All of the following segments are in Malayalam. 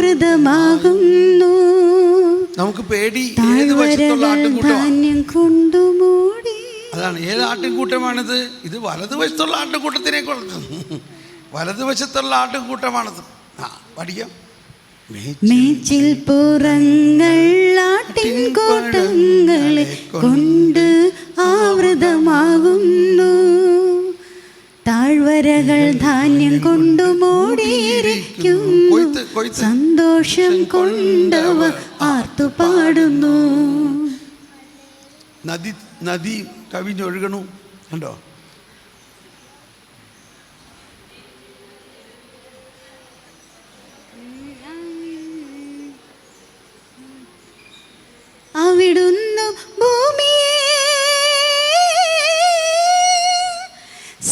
ആവൃതമാകുന്നു. നമുക്ക് പേടി ഏത് വശത്തുള്ള ആട്ടിൻകൂട്ടമാണ്? അതാണ് ഏത് ആട്ടിൻകൂട്ടമാണിത്? ഇത് വലതുവശത്തുള്ള ആട്ടിൻകൂട്ടത്തിനെ കൊള്ളുന്നു. വലതുവശത്തുള്ള ആട്ടിൻകൂട്ടമാണത്. പഠിക്കാം. മേച്ചിൽ പുറങ്ങൾ ആട്ടിൻകൂട്ടങ്ങളെ കൊണ്ട് ആവൃതമാകുന്നു. താഴ്വരകൾ ധാന്യം കൊണ്ടു മൂടിയിരിക്കും. സന്തോഷം കൊണ്ടവർ ആർത്തുപാടുന്നു. നദി കവിഞ്ഞൊഴുകണു. കണ്ടോ? അവിടുന്ന് ഭൂമിയെ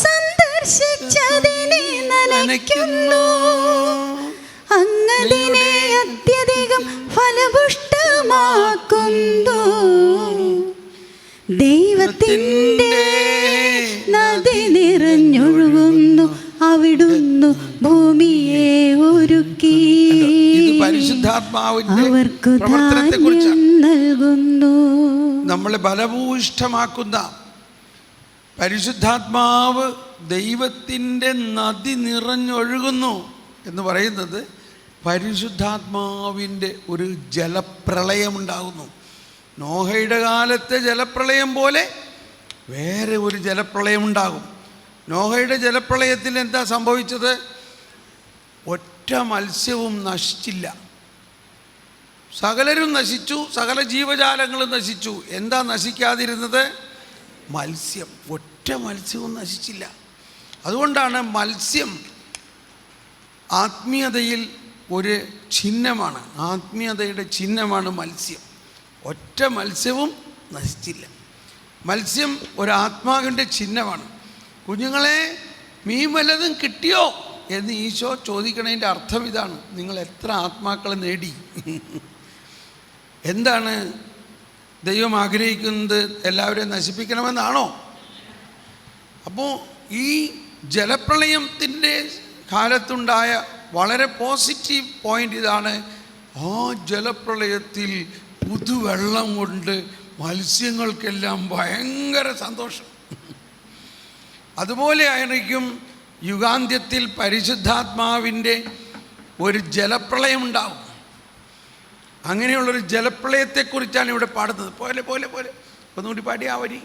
സന്ദർശിച്ചതിനെ നനയ്ക്കുന്നു. അങ്ങതിനെ അത്യധികം ഫലപുഷ്ടമാക്കുന്നു. ദൈവത്തിൻ്റെ നദി നിറഞ്ഞൊഴുകുന്നു. അവിടുന്ന് ഭൂമിയെ ഒരുക്കി അവർക്ക് ധാന്യം നൽകുന്നു. നമ്മളെ ബലഭൂയിഷ്ഠമാക്കുന്ന പരിശുദ്ധാത്മാവ്, ദൈവത്തിൻ്റെ നദി നിറഞ്ഞൊഴുകുന്നു എന്ന് പറയുന്നത് പരിശുദ്ധാത്മാവിൻ്റെ ഒരു ജലപ്രളയമുണ്ടാകുന്നു. നോഹയുടെ കാലത്തെ ജലപ്രളയം പോലെ വേറെ ഒരു ജലപ്രളയം ഉണ്ടാകും. നോഹയുടെ ജലപ്രളയത്തിൽ എന്താ സംഭവിച്ചത്? ഒറ്റ മത്സ്യവും നശിച്ചില്ല. സകലരും നശിച്ചു, സകല ജീവജാലങ്ങളും നശിച്ചു. എന്താ നശിക്കാതിരുന്നത്? മത്സ്യം. ഒറ്റ മത്സ്യവും നശിച്ചില്ല. അതുകൊണ്ടാണ് മത്സ്യം ആത്മീയതയിൽ ഒരു ചിഹ്നമാണ്. ആത്മീയതയുടെ ചിഹ്നമാണ് മത്സ്യം. ഒറ്റ മത്സ്യവും നശിച്ചില്ല. മത്സ്യം ഒരാത്മാവിൻ്റെ ചിഹ്നമാണ്. കുഞ്ഞുങ്ങളെ, മീൻ വല്ലതും കിട്ടിയോ എന്ന് ഈശോ ചോദിക്കണതിൻ്റെ അർത്ഥം ഇതാണ്: നിങ്ങൾ എത്ര ആത്മാക്കളെ നേടി? എന്താണ് ദൈവം ആഗ്രഹിക്കുന്നത്? എല്ലാവരെയും നശിപ്പിക്കണമെന്നാണോ? അപ്പോൾ ഈ ജലപ്രളയത്തിൻ്റെ കാലത്തുണ്ടായ വളരെ പോസിറ്റീവ് പോയിൻ്റ് ഇതാണ്: ആ ജലപ്രളയത്തിൽ പുതുവെള്ളം കൊണ്ട് മത്സ്യങ്ങൾക്കെല്ലാം ഭയങ്കര സന്തോഷം. അതുപോലെ ആയിരിക്കും യുഗാന്ത്യത്തിൽ പരിശുദ്ധാത്മാവിൻ്റെ ഒരു ജലപ്രളയം ഉണ്ടാവും. അങ്ങനെയുള്ളൊരു ജലപ്രളയത്തെക്കുറിച്ചാണ് ഇവിടെ പാടുന്നത്. പോലെ പോലെ പോലെ ഒന്നുകൂടി പാടി ആ വരി.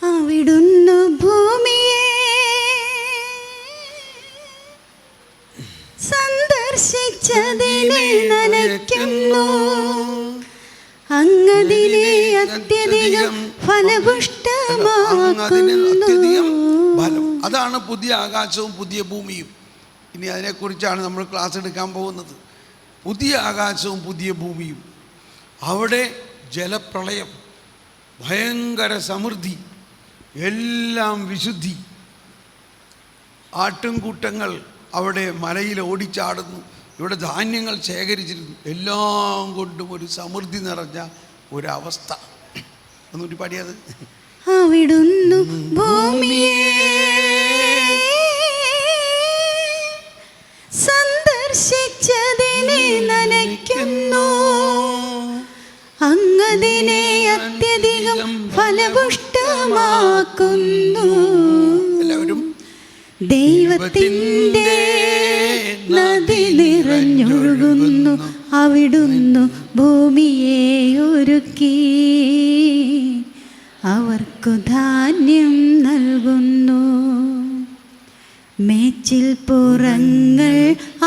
അവിടുന്ന് ഭൂമിയെ സന്ദർശിച്ചതിനെ നനയ്ക്കുന്നു. അങ്ങതിനെ അത്യധികം ഫലം. അതാണ് പുതിയ ആകാശവും പുതിയ ഭൂമിയും. ഇനി അതിനെക്കുറിച്ചാണ് നമ്മൾ ക്ലാസ് എടുക്കാൻ പോകുന്നത്. പുതിയ ആകാശവും പുതിയ ഭൂമിയും. അവിടെ ജലപ്രളയം, ഭയങ്കര സമൃദ്ധി, എല്ലാം വിശുദ്ധി. ആട്ടിൻകൂട്ടങ്ങൾ അവിടെ മലയിൽ ഓടിച്ചാടുന്നു. ഇവിടെ ധാന്യങ്ങൾ ശേഖരിച്ചിരുന്നു. എല്ലാം കൊണ്ടും ഒരു സമൃദ്ധി നിറഞ്ഞ ഒരവസ്ഥ. ഒന്നുകൂടി പാടിയത്. അവിടുന്ന് ഭൂമിയെ സന്ദർശിച്ചതിനെ നനയ്ക്കുന്നു. അങ്ങതിനെ അത്യധികം ഫലപുഷ്ടമാക്കുന്നു. എല്ലാവരും ദൈവത്തിൻ്റെ നദി നിറഞ്ഞൊഴുകുന്നു. അവിടുന്ന് ഭൂമിയെ ഒരുക്കി അവർക്കു ധാന്യം നൽകുന്നു. മേച്ചിൽ പുറങ്ങൾ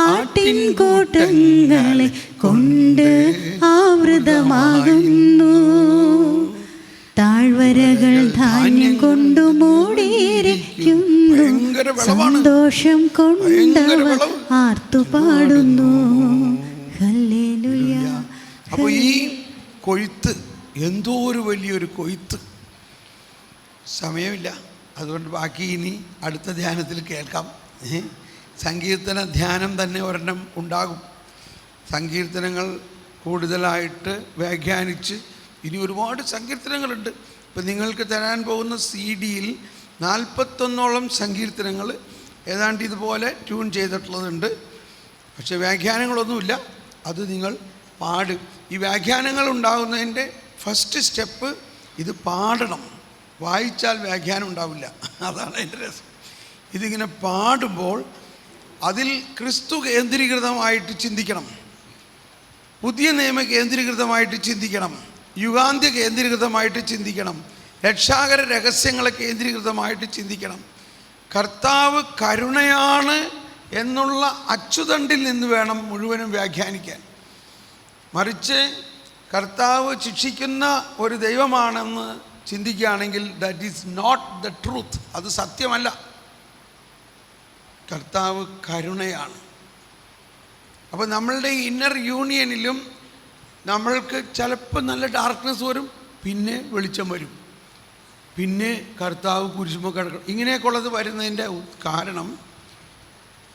ആട്ടിൻകൂട്ടങ്ങളെ കൊണ്ട് ആവൃതമാകുന്നു. താഴ്വരകൾ ധാന്യം കൊണ്ടു മൂടിയിരിക്കുന്നു. സന്തോഷം കൊണ്ടവർ ആർത്തുപാടുന്നു. ഹല്ലേലൂയ. അപ്പോൾ ഈ കൊയ്ത്ത് എന്തോ ഒരു വലിയൊരു കൊയ്ത്ത്. സമയമില്ല, അതുകൊണ്ട് ബാക്കി ഇനി അടുത്ത ധ്യാനത്തിൽ കേൾക്കാം. സങ്കീർത്തന ധ്യാനം തന്നെ ഒരെണ്ണം ഉണ്ടാകും. സങ്കീർത്തനങ്ങൾ കൂടുതലായിട്ട് വ്യാഖ്യാനിച്ച് ഇനി ഒരുപാട് സങ്കീർത്തനങ്ങളുണ്ട്. ഇപ്പം നിങ്ങൾക്ക് തരാൻ പോകുന്ന CD-യിൽ 41ഓളം സങ്കീർത്തനങ്ങൾ ഏതാണ്ട് ഇതുപോലെ ട്യൂൺ ചെയ്തിട്ടുള്ളതുണ്ട്. പക്ഷേ വ്യാഖ്യാനങ്ങളൊന്നുമില്ല. അത് നിങ്ങൾ പാടും. ഈ വ്യാഖ്യാനങ്ങൾ ഉണ്ടാകുന്നതിൻ്റെ ഫസ്റ്റ് സ്റ്റെപ്പ് ഇത് പാടണം. വായിച്ചാൽ വ്യാഖ്യാനം ഉണ്ടാവില്ല. അതാണ് അതിൻ്റെ രസം. ഇതിങ്ങനെ പാടുമ്പോൾ അതിൽ ക്രിസ്തു കേന്ദ്രീകൃതമായിട്ട് ചിന്തിക്കണം, പുതിയ നിയമ കേന്ദ്രീകൃതമായിട്ട് ചിന്തിക്കണം, യുഗാന്ത്യ കേന്ദ്രീകൃതമായിട്ട് ചിന്തിക്കണം, രക്ഷാകര രഹസ്യങ്ങളെ കേന്ദ്രീകൃതമായിട്ട് ചിന്തിക്കണം. കർത്താവ് കരുണയാണ് എന്നുള്ള അച്ചുതണ്ടിൽ നിന്ന് വേണം മുഴുവനും വ്യാഖ്യാനിക്കാൻ. മറിച്ച് കർത്താവ് ശിക്ഷിക്കുന്ന ഒരു ദൈവമാണെന്ന് ചിന്തിക്കുകയാണെങ്കിൽ that is not the truth. അത് സത്യമല്ല. കർത്താവ് കരുണയാണ്. അപ്പോൾ നമ്മളുടെ ഇന്നർ യൂണിയനിലും നമ്മൾക്ക് ചിലപ്പോൾ നല്ല ഡാർക്ക്നെസ് വരും, പിന്നെ വെളിച്ചം വരും, പിന്നെ കർത്താവ് കുരിശുമ കിടക്കണം. ഇങ്ങനെയൊക്കെയുള്ളത് വരുന്നതിൻ്റെ കാരണം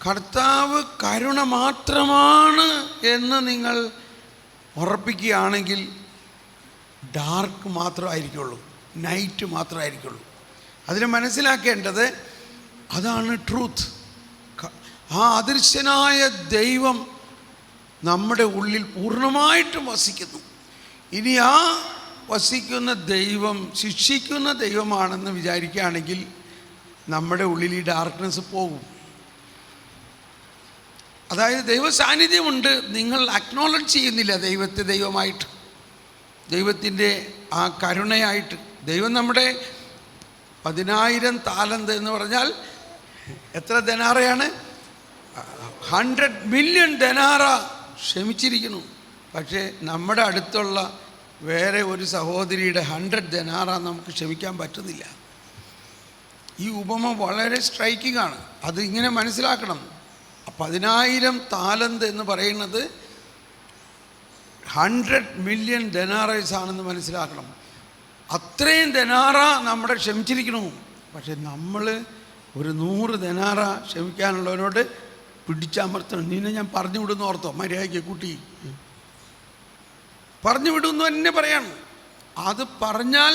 കർത്താവ് കരുണ മാത്രമാണ് എന്ന് നിങ്ങൾ ഉറപ്പിക്കുകയാണെങ്കിൽ ഡാർക്ക് മാത്രമായിരിക്കുള്ളൂ, നൈറ്റ് മാത്രമായിരിക്കുള്ളൂ. അതിന് മനസ്സിലാക്കേണ്ടത് അതാണ് ട്രൂത്ത്. ആ അദൃശ്യനായ ദൈവം നമ്മുടെ ഉള്ളിൽ പൂർണ്ണമായിട്ടും വസിക്കുന്നു. ഇനി ആ വസിക്കുന്ന ദൈവം ശിക്ഷിക്കുന്ന ദൈവമാണെന്ന് വിചാരിക്കുകയാണെങ്കിൽ നമ്മുടെ ഉള്ളിൽ ഈ ഡാർക്ക്നെസ് പോകും. അതായത് ദൈവ സാന്നിധ്യമുണ്ട്, നിങ്ങൾ അക്നോളജ് ചെയ്യുന്നില്ല ദൈവത്തെ ദൈവമായിട്ട്, ദൈവത്തിൻ്റെ ആ കരുണയായിട്ട്. ദൈവം നമ്മുടെ 10,000 താലന്ത് എന്ന് പറഞ്ഞാൽ എത്ര ദനാറയാണ്? 100 മില്യൺ ദനാറ ക്ഷമിച്ചിരിക്കുന്നു. പക്ഷേ നമ്മുടെ അടുത്തുള്ള വേറെ ഒരു സഹോദരിയുടെ 100 ദനാറ നമുക്ക് ക്ഷമിക്കാൻ പറ്റുന്നില്ല. ഈ ഉപമ വളരെ സ്ട്രൈക്കിംഗ് ആണ്. അത് ഇങ്ങനെ മനസ്സിലാക്കണം. 10,000 താലന്ത് എന്ന് പറയുന്നത് 100 മില്യൺ ദനാറേഴ്സ് ആണെന്ന് മനസ്സിലാക്കണം. അത്രയും ദനാറ നമ്മുടെ ക്ഷമിച്ചിരിക്കണു. പക്ഷെ നമ്മൾ ഒരു 100 ദനാറ ക്ഷമിക്കാനുള്ളവരോട് പിടിച്ചമർത്തണം. നിന്നെ ഞാൻ പറഞ്ഞു വിടുന്നു ഓർത്തോ, മര്യാദയ്ക്ക് കുട്ടി പറഞ്ഞു വിടുന്നു തന്നെ പറയാണ്. അത് പറഞ്ഞാൽ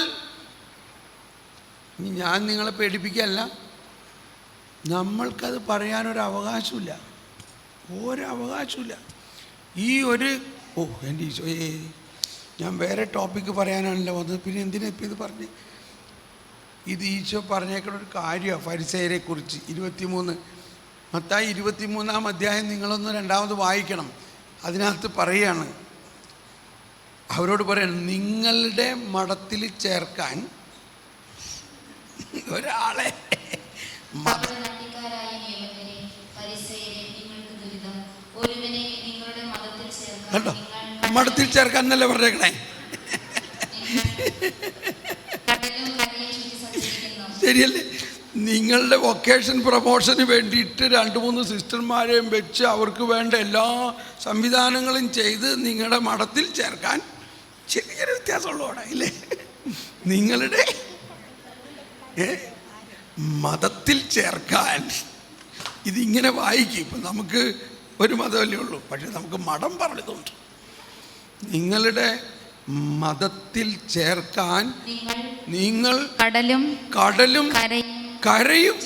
ഞാൻ നിങ്ങളെ പേടിപ്പിക്കുകയല്ല, നമ്മൾക്കത് പറയാനൊരവകാശമില്ല, ഒരവകാശമില്ല. ഈ ഒരു എൻ്റെ ഈശോയെ, ഞാൻ വേറെ ടോപ്പിക്ക് പറയാനാണല്ലോ വന്നത്, പിന്നെ എന്തിനാ ഇപ്പം ഇത് പറഞ്ഞ്? ഇത് ഈശോ പറഞ്ഞേക്കുന്ന ഒരു കാര്യമാണ് ഫരിസേയരെ കുറിച്ച്. 23 മത്തായി 23-ാം അധ്യായം നിങ്ങളൊന്ന് രണ്ടാമത് വായിക്കണം. അതിനകത്ത് പറയുകയാണ്, അവരോട് പറയണം, നിങ്ങളുടെ മഠത്തിൽ ചേർക്കാൻ ഒരാളെ കണ്ടോ, മഠത്തിൽ ചേർക്കാൻ എന്നല്ലേ പറഞ്ഞേക്കണേ. ശരിയല്ലേ? നിങ്ങളുടെ വൊക്കേഷൻ പ്രൊമോഷന് വേണ്ടിയിട്ട് 2-3 സിസ്റ്റർമാരെയും വെച്ച് അവർക്ക് വേണ്ട എല്ലാ സംവിധാനങ്ങളും ചെയ്ത് നിങ്ങളുടെ മഠത്തിൽ ചേർക്കാൻ ചെറിയൊരു വ്യത്യാസമുള്ളതാണ് ഇല്ലേ? നിങ്ങളുടെ മതത്തിൽ ചേർക്കാൻ. ഇതിങ്ങനെ വായിക്കും. ഇപ്പം നമുക്ക് ഒരു മതമല്ലേ ഉള്ളൂ, പക്ഷെ നമുക്ക് മഠം പറഞ്ഞതുണ്ട്. നിങ്ങളുടെ മതത്തിൽ ചേർക്കാൻ നിങ്ങൾ കടലും കരയും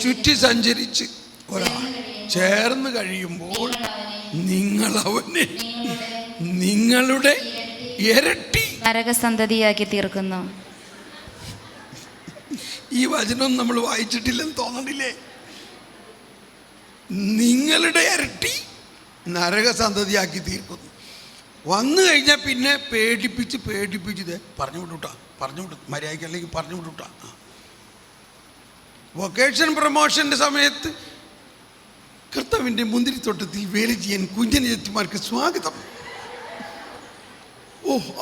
ചുറ്റി സഞ്ചരിച്ച് ഒരാൾ ചേർന്ന് കഴിയുമ്പോൾ നിങ്ങൾ അവനെ നിങ്ങളുടെ ഇരട്ടി നരകസന്തതിയാക്കി തീർക്കുന്നു. ഈ വചനം നമ്മൾ വായിച്ചിട്ടില്ലെന്ന് തോന്നണില്ലേ? നിങ്ങളുടെ ഇരട്ടി നരകസന്തതിയാക്കി തീർക്കുന്നു. വന്നു കഴിഞ്ഞാൽ പിന്നെ പേടിപ്പിച്ച് ഇത് പറഞ്ഞു വിട്ടു മര്യാദയ്ക്ക്, അല്ലെങ്കിൽ പറഞ്ഞു വിട്ടുട്ടാ. വൊക്കേഷൻ പ്രൊമോഷൻ്റെ സമയത്ത് കർത്താവിൻ്റെ മുന്തിരിത്തോട്ടത്തിൽ വേല ചെയ്യാൻ കുഞ്ഞനുജത്തിമാർക്ക് സ്വാഗതം.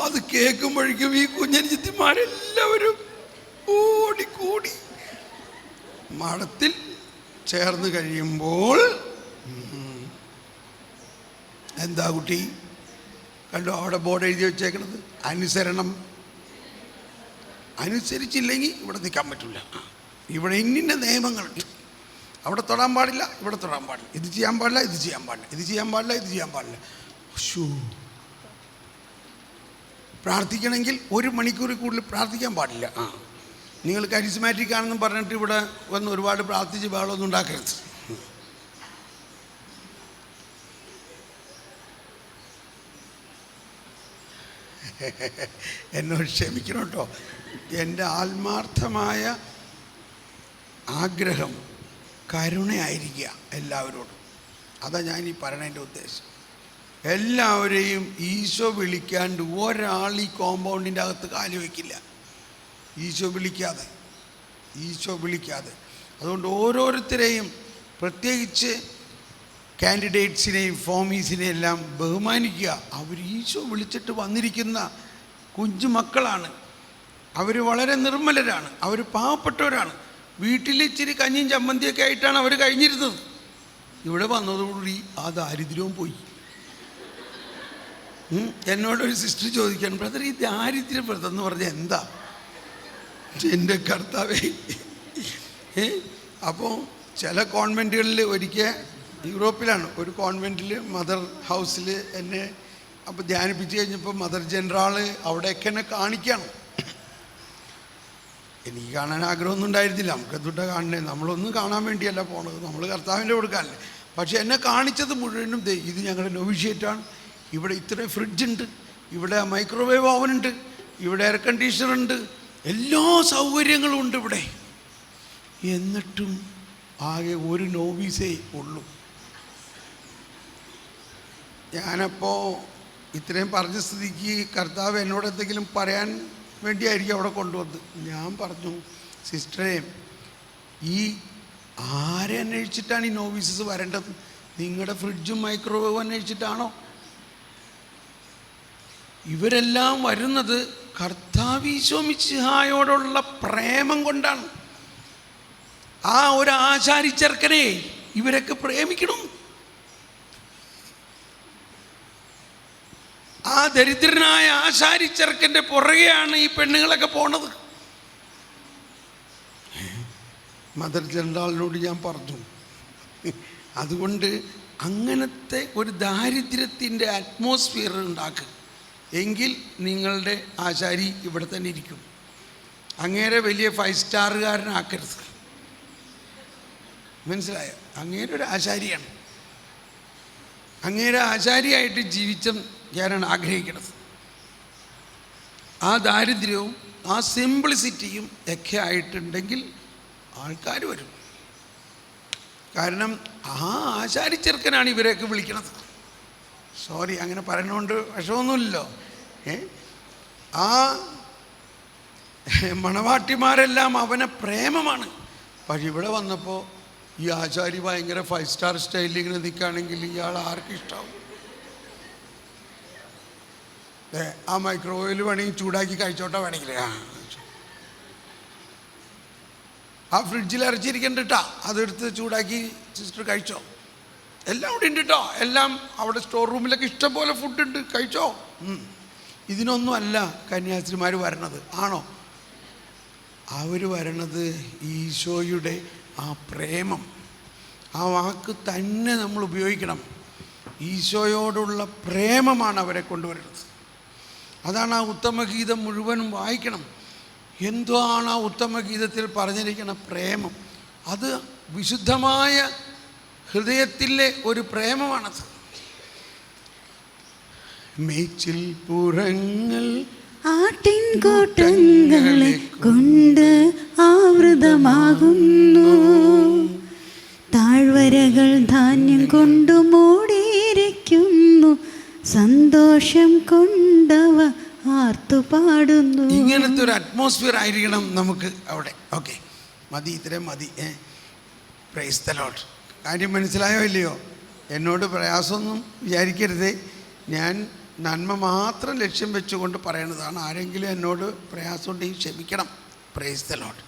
അത് കേൾക്കുമ്പോഴേക്കും ഈ കുഞ്ഞനുജത്തിമാരെല്ലാവരും ഓടിക്കൂടി മഠത്തിൽ ചേർന്ന് കഴിയുമ്പോൾ എന്താ കുട്ടി കണ്ടോ, അവിടെ ബോർഡ് എഴുതി വെച്ചേക്കണത് അനുസരണം. അനുസരിച്ചില്ലെങ്കിൽ ഇവിടെ നിൽക്കാൻ പറ്റില്ല. ഇവിടെ ഇന്ന നിയമങ്ങളുണ്ട്. അവിടെ തൊടാൻ പാടില്ല, ഇവിടെ തൊടാൻ പാടില്ല, ഇത് ചെയ്യാൻ പാടില്ല, ഇത് ചെയ്യാൻ പാടില്ല, ഇത് ചെയ്യാൻ പാടില്ല, ഇത് ചെയ്യാൻ പാടില്ല. പ്രാർത്ഥിക്കണമെങ്കിൽ 1 മണിക്കൂറിൽ കൂടുതൽ പ്രാർത്ഥിക്കാൻ പാടില്ല. നിങ്ങൾ കരിസ്മാറ്റിക് ആണെന്നും പറഞ്ഞിട്ട് ഇവിടെ വന്ന് ഒരുപാട് പ്രാർത്ഥിച്ച് ബഹളമൊന്നും ഉണ്ടാക്കരുത്. എന്നോട് ക്ഷമിക്കണം കേട്ടോ. എൻ്റെ ആത്മാർത്ഥമായ ആഗ്രഹം കരുണയായിരിക്കുക എല്ലാവരോടും. അതാണ് ഞാൻ ഈ പറയണതിൻ്റെ ഉദ്ദേശം. എല്ലാവരെയും ഈശോ വിളിക്കാണ്ട് ഒരാൾ ഈ കോമ്പൗണ്ടിൻ്റെ അകത്ത് കാല് വയ്ക്കില്ല, ഈശോ വിളിക്കാതെ. അതുകൊണ്ട് ഓരോരുത്തരെയും, പ്രത്യേകിച്ച് കാൻഡിഡേറ്റ്സിനെയും ഫോമീസിനെയും എല്ലാം ബഹുമാനിക്കുക. അവർ ഈശോ വിളിച്ചിട്ട് വന്നിരിക്കുന്ന കുഞ്ഞു മക്കളാണ്. അവർ വളരെ നിർമ്മലരാണ്, അവർ പാവപ്പെട്ടവരാണ്. വീട്ടിൽ ഇച്ചിരി കഞ്ഞിയും ചമ്മന്തിയൊക്കെ ആയിട്ടാണ് അവർ കഴിഞ്ഞിരുന്നത്. ഇവിടെ വന്നതോടുകൂടി ആ ദാരിദ്ര്യവും പോയി. എന്നോടൊരു സിസ്റ്റർ ചോദിക്കുകയാണ്, ബ്രദർ ഈ ദാരിദ്ര്യവ്രതം എന്ന് പറഞ്ഞാൽ എന്താ? എൻ്റെ കർത്താവേ. അപ്പോൾ ചില കോൺവെൻറ്റുകളിൽ ഒരിക്കൽ യൂറോപ്പിലാണ് ഒരു കോൺവെൻറ്റിൽ മദർ ഹൗസിൽ എന്നെ അപ്പോൾ ധ്യാനിപ്പിച്ച് കഴിഞ്ഞപ്പോൾ മദർ ജനറൽ അവിടെയൊക്കെ എന്നെ കാണിക്കണം. എനിക്ക് കാണാൻ ആഗ്രഹമൊന്നും ഉണ്ടായിരുന്നില്ല. നമുക്ക് എന്തുകൊണ്ടാണ് കാണണേ? നമ്മളൊന്നും കാണാൻ വേണ്ടിയല്ല പോണത്, നമ്മൾ കർത്താവിൻ്റെ കൊടുക്കാനല്ലേ. പക്ഷേ എന്നെ കാണിച്ചത് മുഴുവനും ഇത് ഞങ്ങളുടെ നൊവിഷ്യേറ്റാണ്, ഇവിടെ ഇത്രയും ഫ്രിഡ്ജുണ്ട്, ഇവിടെ മൈക്രോവേവ് ഓവനുണ്ട്, ഇവിടെ എയർ കണ്ടീഷണറുണ്ട്, എല്ലാ സൗകര്യങ്ങളും ഉണ്ട് ഇവിടെ. എന്നിട്ടും ആകെ ഒരു നോവീസേ ഉള്ളൂ. ഞാനപ്പോൾ ഇത്രയും പറഞ്ഞ സ്ഥിതിക്ക് കർത്താവ് എന്നോട് എന്തെങ്കിലും പറയാൻ വേണ്ടിയായിരിക്കും അവിടെ കൊണ്ടുവന്നത്. ഞാൻ പറഞ്ഞു, സിസ്റ്ററെ, ഈ ആരെ അന്വേഷിച്ചിട്ടാണ് ഈ നോവീസസ് വരേണ്ടത്? നിങ്ങളുടെ ഫ്രിഡ്ജും മൈക്രോവേവും അന്വേഷിച്ചിട്ടാണോ? ഇവരെല്ലാം വരുന്നത് കർത്താവ് ഈശോ മിശിഹായോടുള്ള പ്രേമം കൊണ്ടാണ്. ആ ഒരു ആശാരിച്ചെറുക്കനെ ഇവരൊക്കെ പ്രേമിക്കണം. ആ ദരിദ്രനായ ആശാരിച്ചെറുക്കൻ്റെ പുറകെയാണ് ഈ പെണ്ണുങ്ങളൊക്കെ പോണത്. മദർ ജനറലിനോട് ഞാൻ പറഞ്ഞു, അതുകൊണ്ട് അങ്ങനത്തെ ഒരു ദാരിദ്ര്യത്തിൻ്റെ അറ്റ്മോസ്ഫിയർ ഉണ്ടാക്കുക, എങ്കിൽ നിങ്ങളുടെ ആശാരി ഇവിടെ തന്നെ ഇരിക്കും. അങ്ങേരെ വലിയ 5 സ്റ്റാറുകാരനാക്കരുത്. മനസ്സിലായോ? അങ്ങേരെ ഒരു ആശാരിയാണ്. അങ്ങേരെ ആശാരിയായിട്ട് ജീവിച്ച ഞാനാണ് ആഗ്രഹിക്കുന്നത്. ആ ദാരിദ്ര്യവും ആ സിംപ്ലിസിറ്റിയും ഒക്കെ ആയിട്ടുണ്ടെങ്കിൽ ആൾക്കാർ വരും. കാരണം ആ ആശാരിച്ചെറുക്കനാണ് ഇവരെയൊക്കെ വിളിക്കണത്. സോറി, അങ്ങനെ പറയുന്നതുകൊണ്ട് വിഷമൊന്നുമില്ലല്ലോ. ആ മണവാട്ടിമാരെല്ലാം അവനെ പ്രേമമാണ്. പക്ഷെ ഇവിടെ വന്നപ്പോൾ ഈ ആചാരി ഭയങ്കര 5 സ്റ്റാർ സ്റ്റൈലിൽ ഇങ്ങനെ നിൽക്കുകയാണെങ്കിൽ ഇയാൾ ആർക്കും ഇഷ്ടമാവും? ആ മൈക്രോവേവിൽ വേണമെങ്കിൽ ചൂടാക്കി കഴിച്ചോട്ടെ, വേണമെങ്കിൽ ആ ഫ്രിഡ്ജിൽ ഇറച്ചിരിക്കണ്ട കേട്ടോ, അതെടുത്ത് ചൂടാക്കി സിസ്റ്റർ കഴിച്ചോ. എല്ലാം അവിടെ ഉണ്ട് കേട്ടോ, എല്ലാം അവിടെ സ്റ്റോർ റൂമിലൊക്കെ ഇഷ്ടംപോലെ ഫുഡുണ്ട്, കഴിച്ചോ. ഇതിനൊന്നും അല്ല കന്യാസ്ത്രീമാർ വരണത്. ആണോ? അവർ വരണത് ഈശോയുടെ ആ പ്രേമം, ആ വാക്ക് തന്നെ നമ്മൾ ഉപയോഗിക്കണം. ഈശോയോടുള്ള പ്രേമമാണ് അവരെ കൊണ്ടുവരുന്നത്. അതാണ് ആ ഉത്തമഗീതം മുഴുവനും വായിക്കണം. എന്തോ ആണ് ആ ഉത്തമഗീതത്തിൽ പറഞ്ഞിരിക്കുന്ന പ്രേമം. അത് വിശുദ്ധമായ ഹൃദയത്തിലെ ഒരു പ്രേമമാണത്. മേച്ചിൽ പുറങ്ങൾ ആട്ടിൻകൂട്ടങ്ങളെ കൊണ്ട് ആവൃതമാകുന്നു, താഴ്വരകൾ ധാന്യം കൊണ്ടു മൂടിയിരിക്കുന്നു, സന്തോഷം കൊണ്ടവ ആർത്തുപാടുന്നു. ഇങ്ങനത്തെ ഒരു അറ്റ്മോസ്ഫിയർ ആയിരിക്കണം നമുക്ക് അവിടെ. ഓക്കെ, മതി, ഇത്രയും മതി. Praise the Lord. കാര്യം മനസ്സിലായോ ഇല്ലയോ? എന്നോട് പ്രയാസമൊന്നും വിചാരിക്കരുതേ. ഞാൻ നന്മ മാത്രം ലക്ഷ്യം വെച്ചുകൊണ്ട് പറയണതാണ്. ആരെങ്കിലും എന്നോട് പ്രയാസമുണ്ടെങ്കിൽ ക്ഷമിക്കണം. Praise the Lord.